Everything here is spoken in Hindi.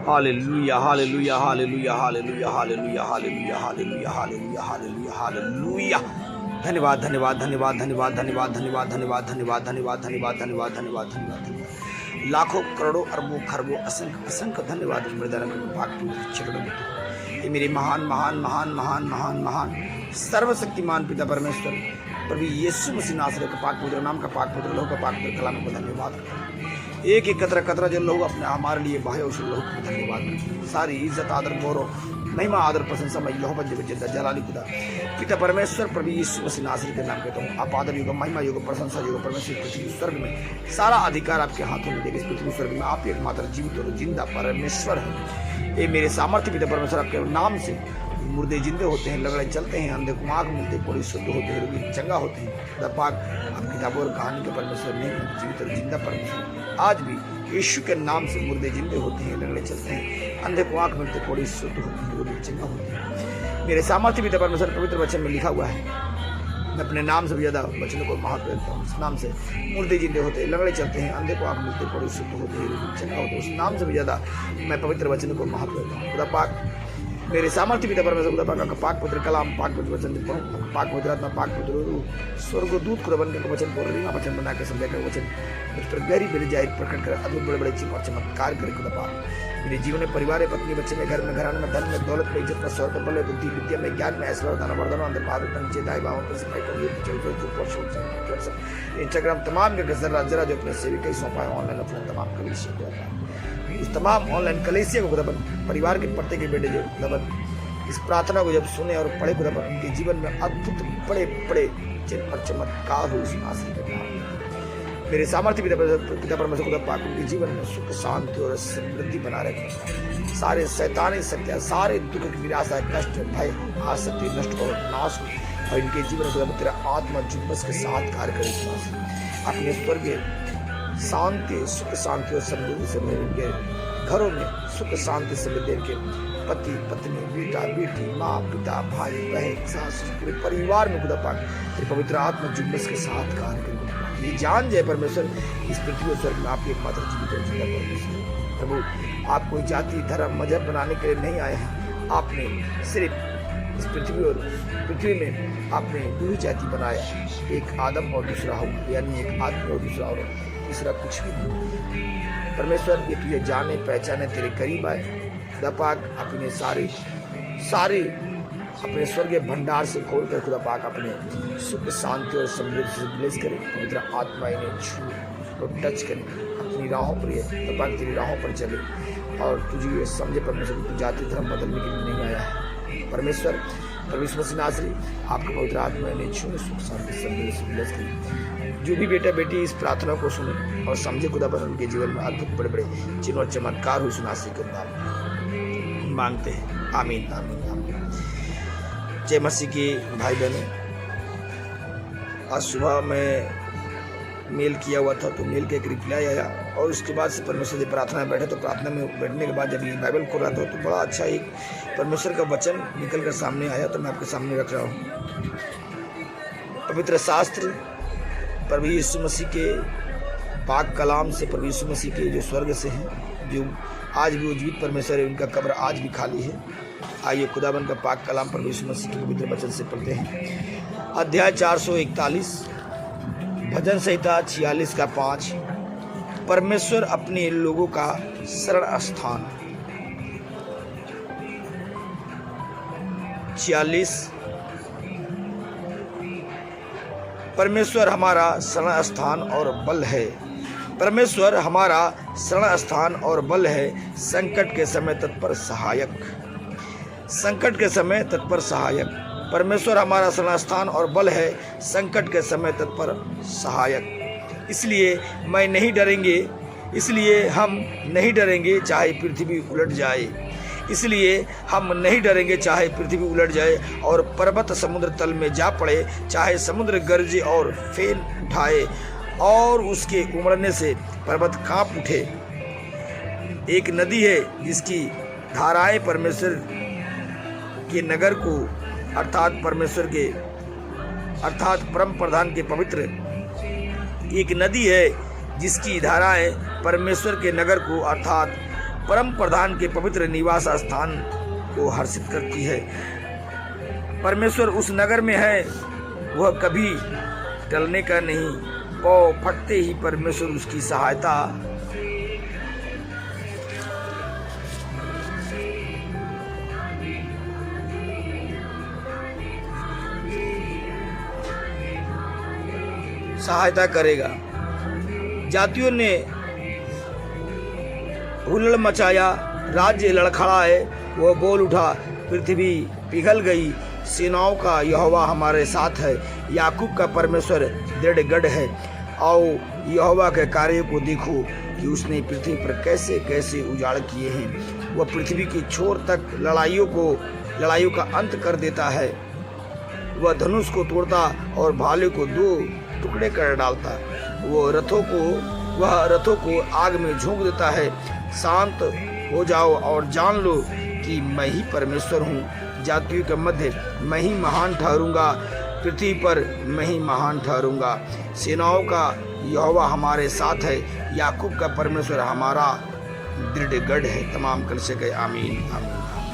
Hallelujah hallelujah hallelujah hallelujah hallelujah hallelujah hallelujah hallelujah hallelujah hallelujah. धन्यवाद धन्यवाद धन्यवाद धन्यवाद धन्यवाद धन्यवाद धन्यवाद धन्यवाद धन्यवाद धन्यवाद धन्यवाद धन्यवाद धन्यवाद। लाखों करोड़ों अरबों खरबों असंख्य असंख्य धन्यवाद ये मेरे महान महान महान महान महान महान सर्वशक्तिमान पिता परमेश्वर प्रभु यीशु मसीह नासरी का पाक पवित्र नाम का पाक पवित्र लहू का पाक पवित्र कलाम को धन्यवाद करता हूं। एक एक कतरा कतरा जो लहू अपने हमारे लिए बहाया उस लहू को धन्यवाद करता हूं। सारी इज्जत आदर गौरव महिमा आदर प्रशंसा मैं लहू बंद बच्चे जलाली खुदा पिता परमेश्वर प्रभु यीशु मसीह नासरी के नाम कहता हूँ। आप आदर युग महिमा युग प्रशंसा युग परमेश्वर पृथ्वी स्वर्ग में सारा अधिकार आपके हाथों में देखे। पृथ्वी स्वर्ग में आप एकमात्र जीवित और जिंदा परमेश्वर है। ये मेरे सामर्थ्य पिता परमेश्वर आपके नाम से मुर्दे जिंदे होते हैं, लगड़े चलते हैं, अंधे को आँख मिलते, कोड़ी शुद्ध होते हैं, रोगी चंगा होते हैं। खुदा पाक आप किताबों और कहानी के परमेश्वर नहीं, जीवित और जिंदा परमेश्वर आज भी यीशु के नाम से मुर्दे जिंदे होते हैं, लगड़े चलते हैं, अंधे को आँख मिलते, कोड़ी शुद्ध होते हैं, रोगी चंगा होते हैं। मेरे सामर्थ्य पिता परमेश्वर पवित्र वचन में लिखा हुआ है। मैं अपने नाम से भी ज़्यादा वचनों को महत्व देता हूँ। उस नाम से मुर्दे जिंदे होते हैं, लगड़े चलते हैं, अंधे को आँख मिलते, कोड़ी शुद्ध होते हैं, रोगी चंगा होते हैं। उस नाम से भी ज़्यादा मैं पवित्र वचनों को महत्व देता हूँ। खुदा पाक मेरे सामर्थ्य पिता परमेश्वर खुदा पाक का पाक पवित्र कलाम पाक पवित्र वचन पढ़ूं, पाक पवित्र आत्मा पाक पवित्र स्वर्गदूत खुदा बन के वचन बोल रही वचन बना के समझा कर वचन मुझ पर गहरी बेरी जाहिर प्रकट कर अद्भुत बड़े बड़े चिन्ह और चमत्कार करे। खुदा पाक मेरे जीवन में परिवार पत्नी बच्चे में घर में घराने में धन में दौलत में इज्जत में स्वर्ग बल बुद्धि विद्या में ज्ञान में ऐश्वर्य दान वर्धन अंदर बाहर नीचे दाई बाहों पर इंस्टाग्राम तमाम के जरा जरा जो अपने सेविक ही सौंपा है ऑनलाइन अपने तमाम कलेसिया इस तमाम ऑनलाइन कलेसिया को खुदा परिवार के पड़ते के बेटे जो खुदा इस प्रार्थना को जब सुने और पढ़े खुदा उनके जीवन में अद्भुत बड़े बड़े चिन्ह और चमत्कार हो हासिल करना। मेरे सामर्थ्य पिता परमेश्वर खुदा पाक उनके जीवन में सुख शांति और समृद्धि बना रखे। सारे शैतानी सत्या सारे दुख की निराशा कष्ट भय आसक्ति नष्ट और नाश हो और इनके जीवन खुदा तेरा आत्मा जुम्मस के साथ कार्य करे। अपने स्वर्ग शांति सुख शांति और समृद्धि से इनके घरों में सुख शांति समृद्धि के पति पत्नी बेटा बेटी माँ पिता भाई बहन सास पूरे परिवार में खुदा पाक तेरे पवित्र आत्मा जुम्मस के साथ कार्य करे। ये जान जाए परमेश्वर इस पृथ्वी और स्वर्ग में आपके एकमात्र जीवित और जिंदा परमेश्वर प्रभु आप कोई जाति धर्म मजहब बनाने के लिए नहीं आए हैं। आपने सिर्फ इस पृथ्वी में आपने दो ही जाति बनाया, एक आदम और दूसरा हव्वा, यानी एक आदमी और दूसरा और तीसरा कुछ भी नहीं। परमेश्वर ये तुझे जाने पहचाने तेरे करीब आए। खुदा पाक अपने सारे अपने स्वर्गीय भंडार से खोलकर खुदा पाक अपने सुख शांति और समृद्धि से ब्लेस करे। पवित्र आत्मा इन्हें छू और टच करे अपनी राहों पर। खुदा पाक तेरी राहों पर चले और तुझे ये समझे परमेश्वर तू जाति धर्म बदलने के लिए नहीं आया है। परमेश्वर परमेश्वर मसीह नासरी आपका पवित्र आत्मा इन्हें छू सुख शांति समृद्धि से ब्लेस करे। जो भी बेटा बेटी इस प्रार्थना को सुने और समझे खुदा पर उनके जीवन में अद्भुत बड़े बड़े चिन्ह और चमत्कार हुई सुनासी के नाम मांगते हैं। आमीन आमीन आमीन। जय मसीह की भाई बहनों, आज सुबह मैं मेल किया हुआ था तो मेल का एक रिप्लाई आया और उसके बाद से परमेश्वर से प्रार्थना में बैठे तो प्रार्थना में बैठने के बाद जब ये बाइबल खोल रहा था तो बड़ा अच्छा एक परमेश्वर का वचन निकल कर सामने आया तो मैं आपके सामने रख रहा हूँ। पवित्र शास्त्र प्रभु यीशु मसीह के पाक कलाम से, प्रभु यीशु मसीह के जो स्वर्ग से हैं, जो आज भी जीवित परमेश्वर है, उनका कब्र आज भी खाली है। आइए खुदाबंद का पाक कलाम प्रभु यीशु मसीह के पवित्र वचन से पढ़ते हैं। अध्याय 441 भजन संहिता 46 का 5। परमेश्वर अपने लोगों का शरण स्थान। 46 परमेश्वर हमारा शरण स्थान और बल है। परमेश्वर हमारा शरण स्थान और बल है, संकट के समय तत्पर सहायक। संकट के समय तत्पर सहायक। परमेश्वर हमारा शरण स्थान और बल है, संकट के समय तत्पर सहायक। इसलिए हम नहीं डरेंगे चाहे पृथ्वी उलट जाए। इसलिए हम नहीं डरेंगे चाहे पृथ्वी उलट जाए और पर्वत समुद्र तल में जा पड़े, चाहे समुद्र गरजे और फेन उठाए और उसके उमड़ने से पर्वत कांप उठे। एक नदी है जिसकी धाराएं परमेश्वर के नगर को अर्थात परम प्रधान के पवित्र। एक नदी है जिसकी धाराएं परमेश्वर के नगर को अर्थात परम प्रधान के पवित्र निवास स्थान को हर्षित करती है। परमेश्वर उस नगर में है, वह कभी टलने का नहीं। पाँव फटते ही परमेश्वर उसकी सहायता करेगा। जातियों ने हुल्लड़ मचाया, राज्य लड़खड़ाए, वह बोल उठा, पृथ्वी पिघल गई। सेनाओं का यहोवा हमारे साथ है, याकूब का परमेश्वर दृढ़ गढ़ है। आओ यहोवा के कार्य को देखो कि उसने पृथ्वी पर कैसे कैसे उजाड़ किए हैं। वह पृथ्वी की छोर तक लड़ाइयों का अंत कर देता है। वह धनुष को तोड़ता और भाले को दो टुकड़े कर डालता। वह रथों को आग में झोंक देता है। शांत हो जाओ और जान लो कि मैं ही परमेश्वर हूँ। जातियों के मध्य मैं ही महान ठहरूंगा, पृथ्वी पर मैं ही महान ठहरूंगा। सेनाओं का यहोवा हमारे साथ है, याकूब का परमेश्वर हमारा दृढ़ गढ़ है। तमाम कलीसिया कहे आमीन आमीन।